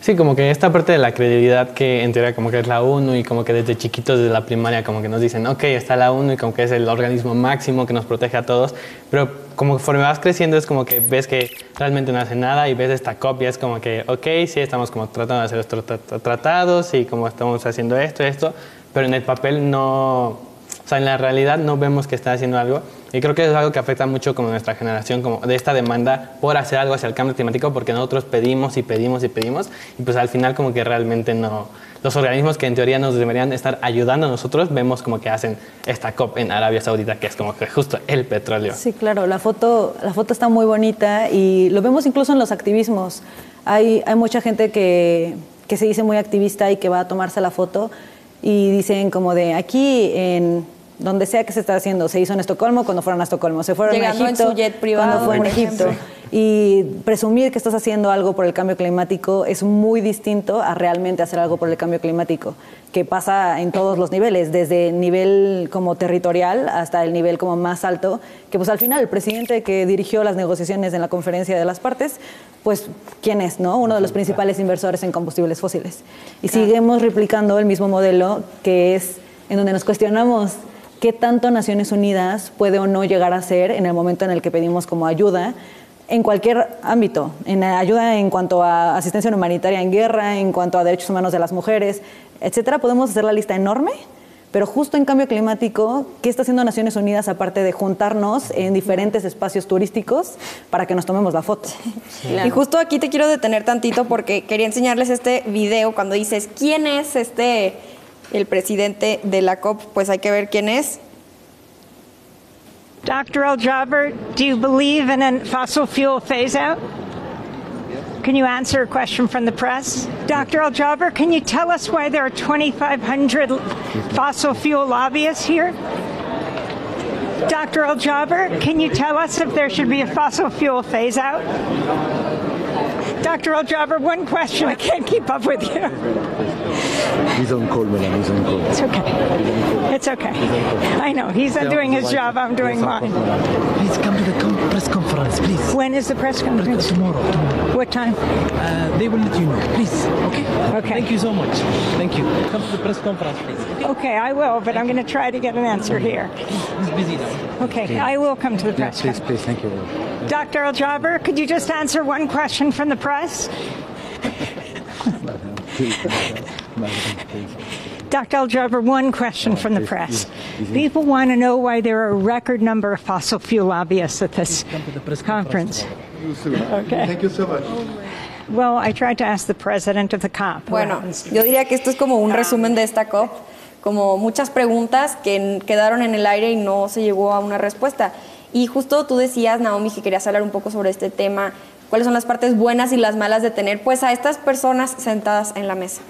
Sí, como que esta parte de la credibilidad que en teoría como que es la ONU, y como que desde chiquitos, desde la primaria, como que nos dicen, ok, está la ONU y como que es el organismo máximo que nos protege a todos, pero como conforme vas creciendo es como que ves que realmente no hace nada, y ves esta copia, es como que, ok, sí, estamos como tratando de hacer estos tratados y como estamos haciendo esto, pero en el papel no, o sea, en la realidad no vemos que está haciendo algo. Y creo que es algo que afecta mucho como nuestra generación, como de esta demanda por hacer algo hacia el cambio climático, porque nosotros pedimos y pedimos y pedimos, y pues al final como que realmente no, los organismos que en teoría nos deberían estar ayudando a nosotros, vemos como que hacen esta COP en Arabia Saudita, que es como que justo el petróleo. Sí, claro, la foto está muy bonita, y lo vemos incluso en los activismos. Hay mucha gente que se dice muy activista y que va a tomarse la foto, y dicen como de aquí en donde sea que se está haciendo, se hizo en Estocolmo cuando fueron a Estocolmo, se fueron llegando a Egipto en su jet privado, cuando fue en por Egipto. ejemplo. Y presumir que estás haciendo algo por el cambio climático es muy distinto a realmente hacer algo por el cambio climático, que pasa en todos los niveles, desde el nivel como territorial hasta el nivel como más alto, que pues al final el presidente que dirigió las negociaciones en la conferencia de las partes, pues ¿quién es, no? Uno de los principales inversores en combustibles fósiles. Y seguimos replicando el mismo modelo, que es en donde nos cuestionamos qué tanto Naciones Unidas puede o no llegar a ser en el momento en el que pedimos como ayuda en cualquier ámbito, en ayuda en cuanto a asistencia humanitaria en guerra, en cuanto a derechos humanos de las mujeres, etcétera. Podemos hacer la lista enorme, pero justo en cambio climático, ¿qué está haciendo Naciones Unidas aparte de juntarnos en diferentes espacios turísticos para que nos tomemos la foto? Sí, claro. Y justo aquí te quiero detener tantito porque quería enseñarles este video cuando dices, ¿quién es el presidente de la COP? Pues hay que ver quién es. Dr. Al-Jaber, do you believe in a fossil fuel phase out? Can you answer a question from the press? Dr. Al-Jaber, can you tell us why there are 2,500 fossil fuel lobbyists here? Dr. Al-Jaber, can you tell us if there should be a fossil fuel phase out? Dr. Al-Jaber, one question. I can't keep up with you. He's on call, madam. He's on call. It's okay. It's okay. I know. He's doing his job. I'm doing mine. Please come to the press conference, please. When is the press conference? Tomorrow. What time? They will let you know. Please. Okay? Okay. Thank you so much. Thank you. Come to the press conference, please. Okay, I will, but I'm going to try to get an answer here. He's busy now. Okay, I will come to the press conference. Please. Thank you. Dr. Al-Jaber, could you just answer one question from the press? Dr. Al-Jaber, one question from the press. People want to know why there are a record number of fossil fuel lobbyists at this conference. Okay. Thank you so much. Well, I tried to ask the president of the COP. Bueno, yo diría que esto es como un resumen de esta COP, como muchas preguntas que quedaron en el aire y no se llegó a una respuesta. Y justo tú decías, Naomi, que querías hablar un poco sobre este tema, cuáles son las partes buenas y las malas de tener pues a estas personas sentadas en la mesa.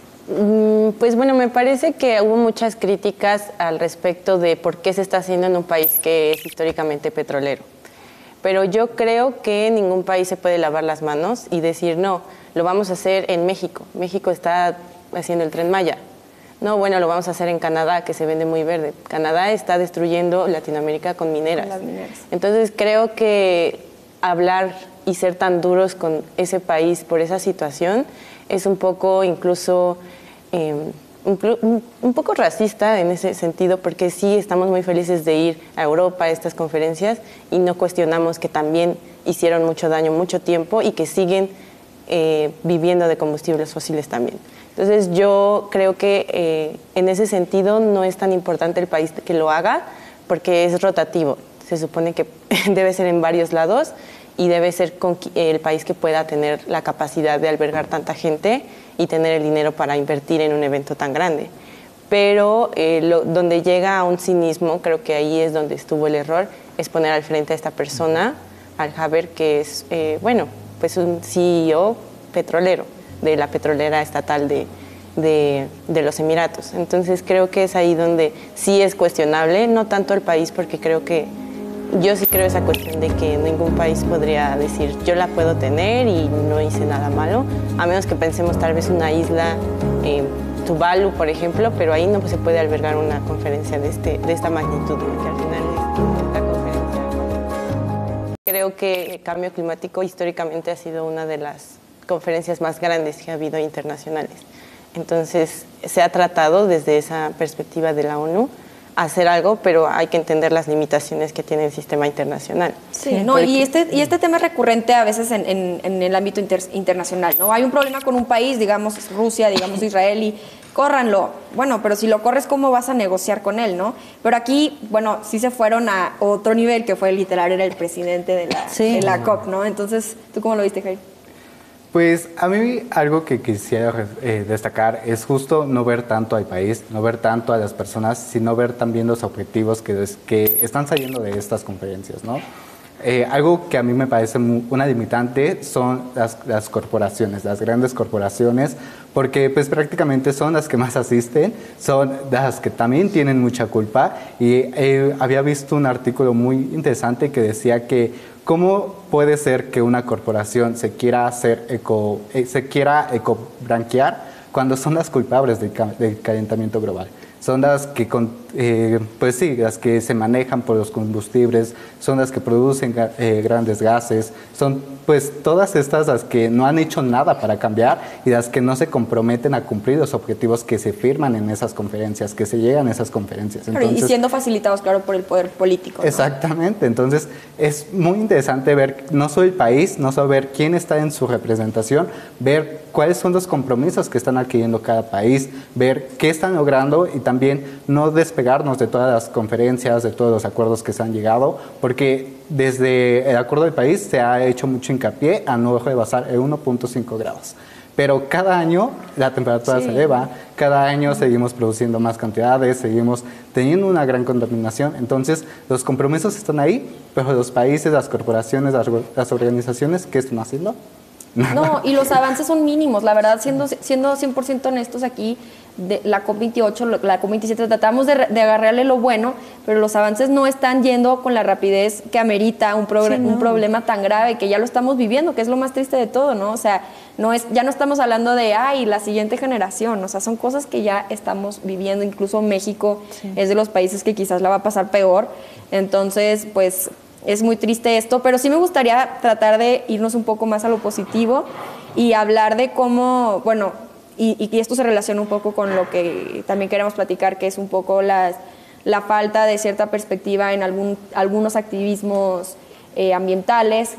Pues bueno, me parece que hubo muchas críticas al respecto de por qué se está haciendo en un país que es históricamente petrolero. Pero yo creo que ningún país se puede lavar las manos y decir, no, lo vamos a hacer en México. México está haciendo el Tren Maya. No, bueno, lo vamos a hacer en Canadá, que se vende muy verde. Canadá está destruyendo Latinoamérica con mineras. Entonces creo que hablar y ser tan duros con ese país por esa situación es un poco incluso un poco racista en ese sentido, porque sí estamos muy felices de ir a Europa a estas conferencias y no cuestionamos que también hicieron mucho daño mucho tiempo y que siguen viviendo de combustibles fósiles también. Entonces yo creo que en ese sentido no es tan importante el país que lo haga, porque es rotativo. Se supone que debe ser en varios lados y debe ser el país que pueda tener la capacidad de albergar tanta gente y tener el dinero para invertir en un evento tan grande. Pero donde llega a un cinismo, creo que ahí es donde estuvo el error, es poner al frente a esta persona, al Haber, que es, pues un CEO petrolero, de la petrolera estatal de los Emiratos. Entonces creo que es ahí donde sí es cuestionable, no tanto el país, porque yo sí creo esa cuestión de que ningún país podría decir yo la puedo tener y no hice nada malo, a menos que pensemos tal vez una isla, Tuvalu, por ejemplo, pero ahí no se puede albergar una conferencia de esta magnitud, porque al final esta conferencia, creo que el cambio climático históricamente ha sido una de las conferencias más grandes que ha habido internacionales. Entonces se ha tratado desde esa perspectiva de la ONU hacer algo, pero hay que entender las limitaciones que tiene el sistema internacional. Sí, no, y este tema es recurrente a veces en el ámbito internacional, ¿no? Hay un problema con un país, digamos Rusia, digamos Israel, y córranlo. Bueno, pero si lo corres, ¿cómo vas a negociar con él, no? Pero aquí, bueno, sí se fueron a otro nivel, que fue literal, era el presidente de la COP, ¿no? Entonces, ¿tú cómo lo viste, Jair? Pues a mí algo que quisiera destacar es justo no ver tanto al país, no ver tanto a las personas, sino ver también los objetivos que están saliendo de estas conferencias, ¿no? Algo que a mí me parece una limitante son las corporaciones, las grandes corporaciones, porque pues prácticamente son las que más asisten, son las que también tienen mucha culpa, y había visto un artículo muy interesante que decía que ¿cómo puede ser que una corporación se quiera ecobranquear cuando son las culpables del calentamiento global? Son las que, pues sí, las que se manejan por los combustibles, son las que producen grandes gases, son pues todas estas las que no han hecho nada para cambiar y las que no se comprometen a cumplir los objetivos que se firman en esas conferencias, que se llegan a esas conferencias. Entonces, y siendo facilitados, claro, por el poder político, ¿no? Exactamente, entonces es muy interesante ver no solo el país, no solo ver quién está en su representación, ver cuáles son los compromisos que están adquiriendo cada país, ver qué están logrando y también no despegarnos de todas las conferencias, de todos los acuerdos que se han llegado, porque desde el Acuerdo del París se ha hecho mucho hincapié a no rebasar el 1.5 grados. Pero cada año la temperatura se eleva, cada año seguimos produciendo más cantidades, seguimos teniendo una gran contaminación. Entonces, los compromisos están ahí, pero los países, las corporaciones, las organizaciones, ¿qué están haciendo? No, y los avances son mínimos, la verdad, siendo 100% honestos aquí, de la COP28, la COP27, tratamos de agarrarle lo bueno, pero los avances no están yendo con la rapidez que amerita un problema tan grave que ya lo estamos viviendo, que es lo más triste de todo, ¿no? O sea, ya no estamos hablando de, la siguiente generación, o sea, son cosas que ya estamos viviendo, incluso México es de los países que quizás la va a pasar peor, entonces, pues es muy triste esto, pero sí me gustaría tratar de irnos un poco más a lo positivo y hablar de cómo, bueno, y esto se relaciona un poco con lo que también queremos platicar, que es un poco la falta de cierta perspectiva en algunos activismos ambientales,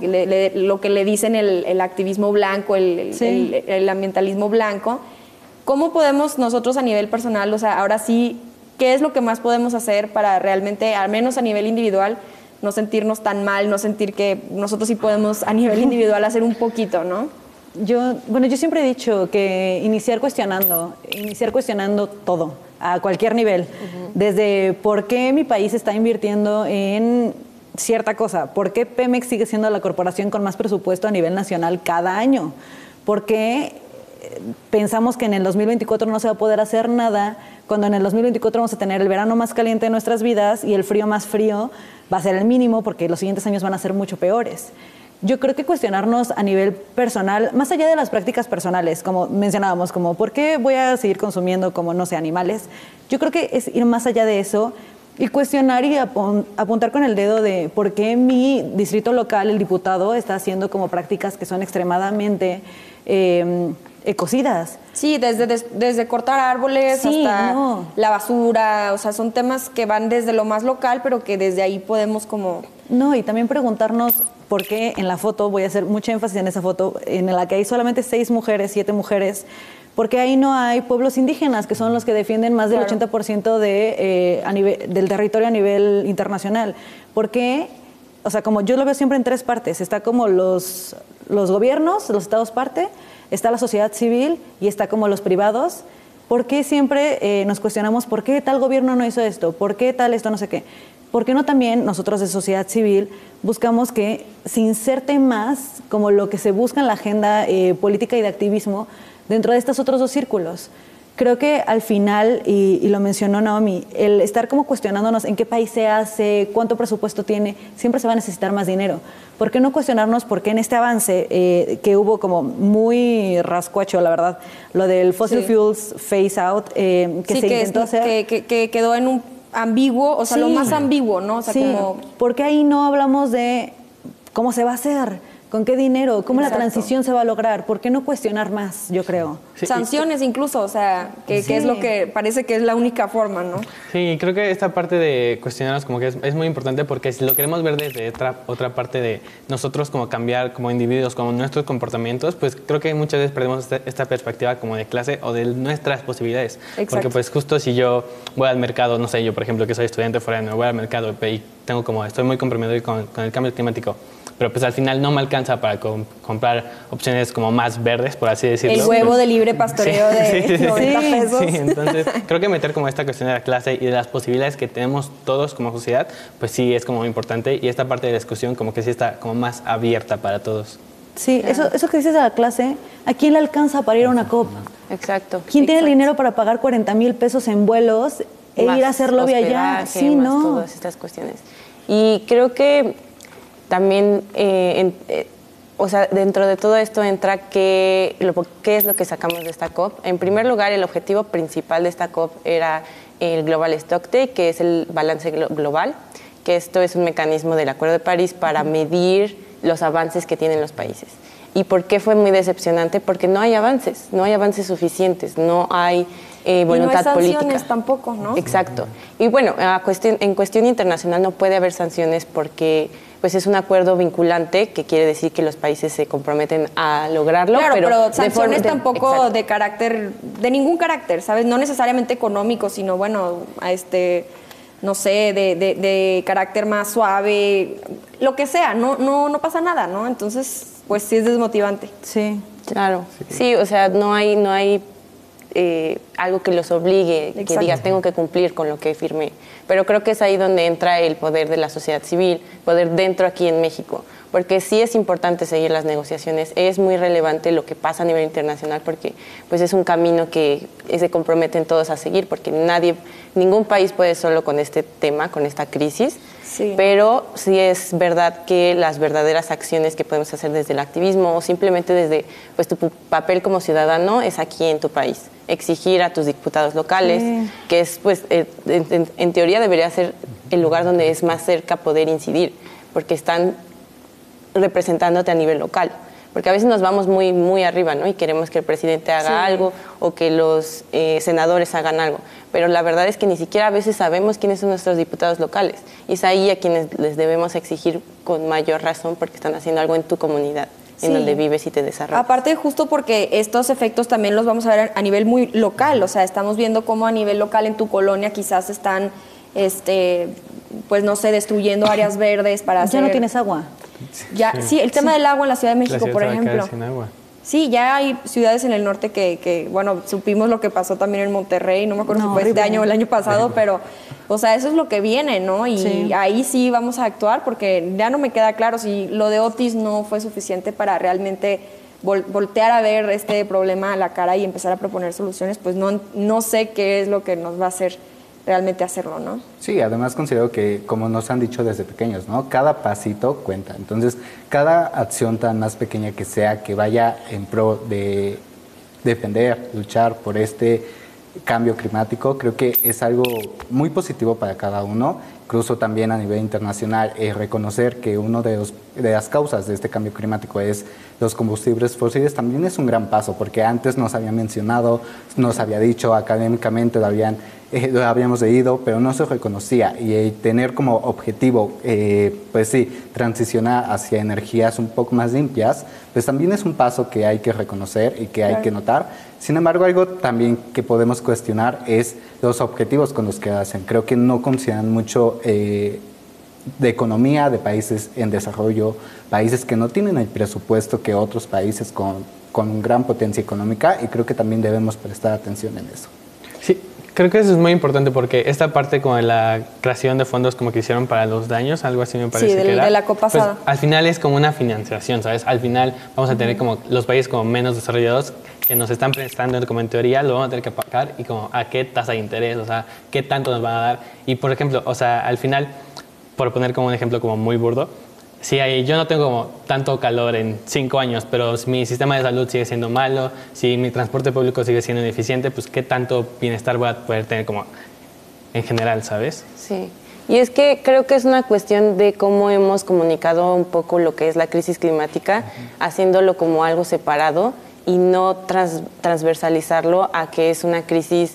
lo que le dicen el activismo blanco, el ambientalismo blanco. ¿Cómo podemos nosotros a nivel personal, o sea, ahora sí, qué es lo que más podemos hacer para realmente, al menos a nivel individual, no sentirnos tan mal, no sentir que nosotros sí podemos a nivel individual hacer un poquito, ¿no? Yo siempre he dicho que iniciar cuestionando todo, a cualquier nivel. Desde por qué mi país está invirtiendo en cierta cosa, por qué Pemex sigue siendo la corporación con más presupuesto a nivel nacional cada año, por qué pensamos que en el 2024 no se va a poder hacer nada, cuando en el 2024 vamos a tener el verano más caliente de nuestras vidas y el frío más frío va a ser el mínimo porque los siguientes años van a ser mucho peores. Yo creo que cuestionarnos a nivel personal, más allá de las prácticas personales, como mencionábamos, como ¿por qué voy a seguir consumiendo como, no sé, animales? Yo creo que es ir más allá de eso y cuestionar y apuntar con el dedo de por qué mi distrito local, el diputado, está haciendo como prácticas que son extremadamente ecocidas. Sí, desde cortar árboles hasta la basura, o sea, son temas que van desde lo más local, pero que desde ahí podemos como... No, y también preguntarnos por qué en la foto, voy a hacer mucho énfasis en esa foto, en la que hay solamente 6 mujeres, 7 mujeres, porque ahí no hay pueblos indígenas, que son los que defienden más del 80% del territorio a nivel internacional. Porque, o sea, como yo lo veo siempre en 3 partes, está como los gobiernos, los estados parte, está la sociedad civil y está como los privados. ¿Por qué siempre nos cuestionamos por qué tal gobierno no hizo esto? ¿Por qué tal esto no sé qué? ¿Por qué no también nosotros de sociedad civil buscamos que se inserte más como lo que se busca en la agenda política y de activismo dentro de estos otros 2 círculos? Creo que al final, y lo mencionó Naomi, el estar como cuestionándonos en qué país se hace, cuánto presupuesto tiene, siempre se va a necesitar más dinero. ¿Por qué no cuestionarnos por qué en este avance que hubo como muy rascuacho, la verdad, lo del fossil fuels phase out, que se intentó hacer? Que quedó en un ambiguo, o sea, lo más ambiguo, ¿no? O sea, como... ¿Por qué ahí no hablamos de cómo se va a hacer? ¿Con qué dinero? ¿Cómo la transición se va a lograr? ¿Por qué no cuestionar más, yo creo? Sí, sanciones incluso, o sea, que es lo que parece que es la única forma, ¿no? Sí, creo que esta parte de cuestionarnos como que es muy importante porque si lo queremos ver desde otra parte de nosotros como cambiar como individuos, como nuestros comportamientos, pues creo que muchas veces perdemos esta perspectiva como de clase o de nuestras posibilidades. Exacto. Porque pues justo si yo voy al mercado, no sé, yo por ejemplo que soy estudiante foráneo, voy al mercado y tengo como, estoy muy comprometido con el cambio climático, pero pues al final no me alcanza para comprar opciones como más verdes, por así decirlo. El huevo de libre pastoreo de 90 pesos. Sí, entonces creo que meter como esta cuestión de la clase y de las posibilidades que tenemos todos como sociedad, pues sí es como muy importante y esta parte de la discusión como que sí está como más abierta para todos. Sí, eso que dices de la clase, ¿a quién le alcanza para ir a una COP? Exacto. ¿Quién tiene el dinero para pagar 40,000 pesos en vuelos e ir a hacer lobby allá? Sí, no. Todas estas cuestiones. Y creo que también, o sea, dentro de todo esto entra qué es lo que sacamos de esta COP. En primer lugar, el objetivo principal de esta COP era el Global Stocktake, que es el balance global, que esto es un mecanismo del Acuerdo de París para medir los avances que tienen los países. ¿Y por qué fue muy decepcionante? Porque no hay avances suficientes, no hay voluntad política. Y no hay sanciones tampoco, ¿no? Exacto. Y bueno, en cuestión internacional no puede haber sanciones porque pues es un acuerdo vinculante que quiere decir que los países se comprometen a lograrlo. Claro, pero sanciones tampoco de carácter, de ningún carácter, ¿sabes? No necesariamente económico, sino bueno, no sé, de carácter más suave, lo que sea, no pasa nada, ¿no? Entonces, pues sí es desmotivante. Sí. Claro. Sí, o sea, no hay algo que los obligue, Exacto. que diga tengo que cumplir con lo que firmé. Pero creo que es ahí donde entra el poder de la sociedad civil, poder dentro aquí en México, porque sí es importante seguir las negociaciones, es muy relevante lo que pasa a nivel internacional porque pues es un camino que se comprometen todos a seguir, porque ningún país puede solo con este tema, con esta crisis. Sí. Pero sí es verdad que las verdaderas acciones que podemos hacer desde el activismo o simplemente desde pues, tu papel como ciudadano es aquí en tu país. Exigir a tus diputados locales, que es, pues, en teoría debería ser el lugar donde es más cerca poder incidir, porque están representándote a nivel local. Porque a veces nos vamos muy, muy arriba, ¿no? Y queremos que el presidente haga algo o que los senadores hagan algo. Pero la verdad es que ni siquiera a veces sabemos quiénes son nuestros diputados locales. Y es ahí a quienes les debemos exigir con mayor razón porque están haciendo algo en tu comunidad, en donde vives y te desarrollas. Aparte, justo porque estos efectos también los vamos a ver a nivel muy local. O sea, estamos viendo cómo a nivel local en tu colonia quizás están, pues no sé, destruyendo áreas verdes para hacer... Ya no tienes agua. Sí, el tema del agua en la Ciudad de México, por ejemplo. Sin agua. Sí, ya hay ciudades en el norte que, bueno, supimos lo que pasó también en Monterrey, no me acuerdo si fue este año o el año pasado, pero, o sea, eso es lo que viene, ¿no? Y ahí sí vamos a actuar porque ya no me queda claro si lo de Otis no fue suficiente para realmente voltear a ver este problema a la cara y empezar a proponer soluciones, pues no sé qué es lo que nos va a hacer realmente hacerlo, ¿no? Sí, además considero que, como nos han dicho desde pequeños, ¿no? Cada pasito cuenta. Entonces, cada acción tan más pequeña que sea, que vaya en pro de defender, luchar por este cambio climático, creo que es algo muy positivo para cada uno. Incluso también a nivel internacional, reconocer que una de las causas de este cambio climático es los combustibles fósiles también es un gran paso, porque antes nos había mencionado, nos había dicho académicamente, lo habíamos leído, pero no se reconocía. Y tener como objetivo, pues sí, transicionar hacia energías un poco más limpias, pues también es un paso que hay que reconocer y que hay que notar. Sin embargo, algo también que podemos cuestionar es los objetivos con los que hacen. Creo que no consideran mucho de economía de países en desarrollo, países que no tienen el presupuesto que otros países con gran potencia económica, y creo que también debemos prestar atención en eso. Sí, creo que eso es muy importante porque esta parte como de la creación de fondos como que hicieron para los daños, algo así me parece que era. De la COP pasada. Pues, al final es como una financiación, ¿sabes? Al final vamos a tener como los países como menos desarrollados que nos están prestando como en teoría lo vamos a tener que pagar y como a qué tasa de interés, o sea, qué tanto nos van a dar. Y por ejemplo, o sea, al final, por poner como un ejemplo como muy burdo, si yo no tengo como tanto calor en 5 años, pero si mi sistema de salud sigue siendo malo, si mi transporte público sigue siendo ineficiente, pues qué tanto bienestar voy a poder tener como en general, ¿sabes? Sí. Y es que creo que es una cuestión de cómo hemos comunicado un poco lo que es la crisis climática, haciéndolo como algo separado y no transversalizarlo a que es una crisis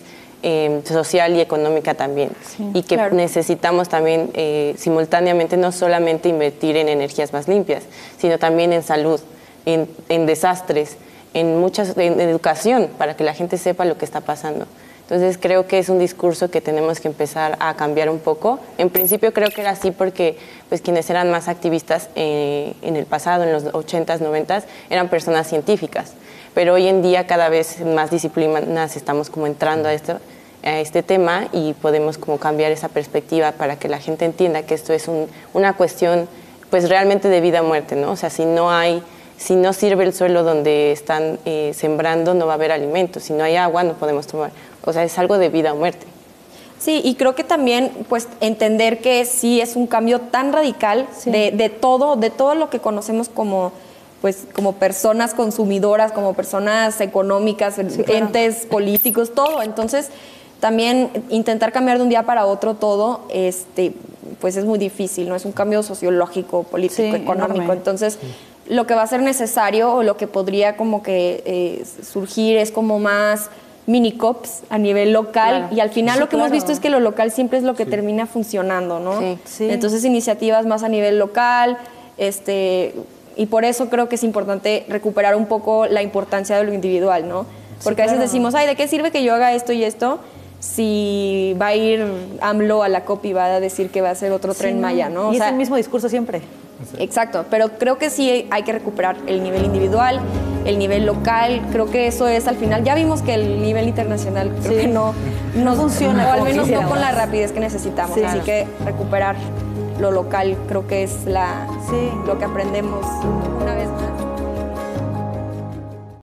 social y económica también. Sí, y que necesitamos también simultáneamente no solamente invertir en energías más limpias, sino también en salud, en desastres, en educación, para que la gente sepa lo que está pasando. Entonces creo que es un discurso que tenemos que empezar a cambiar un poco. En principio creo que era así porque pues, quienes eran más activistas en el pasado, en los 80s, 90s, eran personas científicas. Pero hoy en día cada vez más disciplinas estamos como entrando a este tema y podemos como cambiar esa perspectiva para que la gente entienda que esto es una cuestión pues realmente de vida o muerte, ¿no? O sea, si no sirve el suelo donde están sembrando, no va a haber alimento. Si no hay agua, no podemos tomar. O sea, es algo de vida o muerte. Sí, y creo que también pues entender que sí es un cambio tan radical de todo lo que conocemos como personas consumidoras, como personas económicas, entes políticos, todo. Entonces, también intentar cambiar de un día para otro todo, pues es muy difícil, ¿no? Es un cambio sociológico, político, económico. Enorme. Entonces, lo que va a ser necesario o lo que podría como que surgir es como más mini-COPs a nivel local, y al final lo que hemos visto es que lo local siempre es lo que termina funcionando, ¿no? Entonces, iniciativas más a nivel local, y por eso creo que es importante recuperar un poco la importancia de lo individual, ¿no? Porque a veces decimos, ay, ¿de qué sirve que yo haga esto y esto si va a ir AMLO a la COP y va a decir que va a hacer otro Tren Maya, ¿no? Y es el mismo discurso siempre. Exacto, pero creo que sí hay que recuperar el nivel individual, el nivel local. Creo que eso es al final. Ya vimos que el nivel internacional creo que no funciona, o al menos no con la rapidez que necesitamos. Así que recuperar lo local creo que es lo que aprendemos una vez más.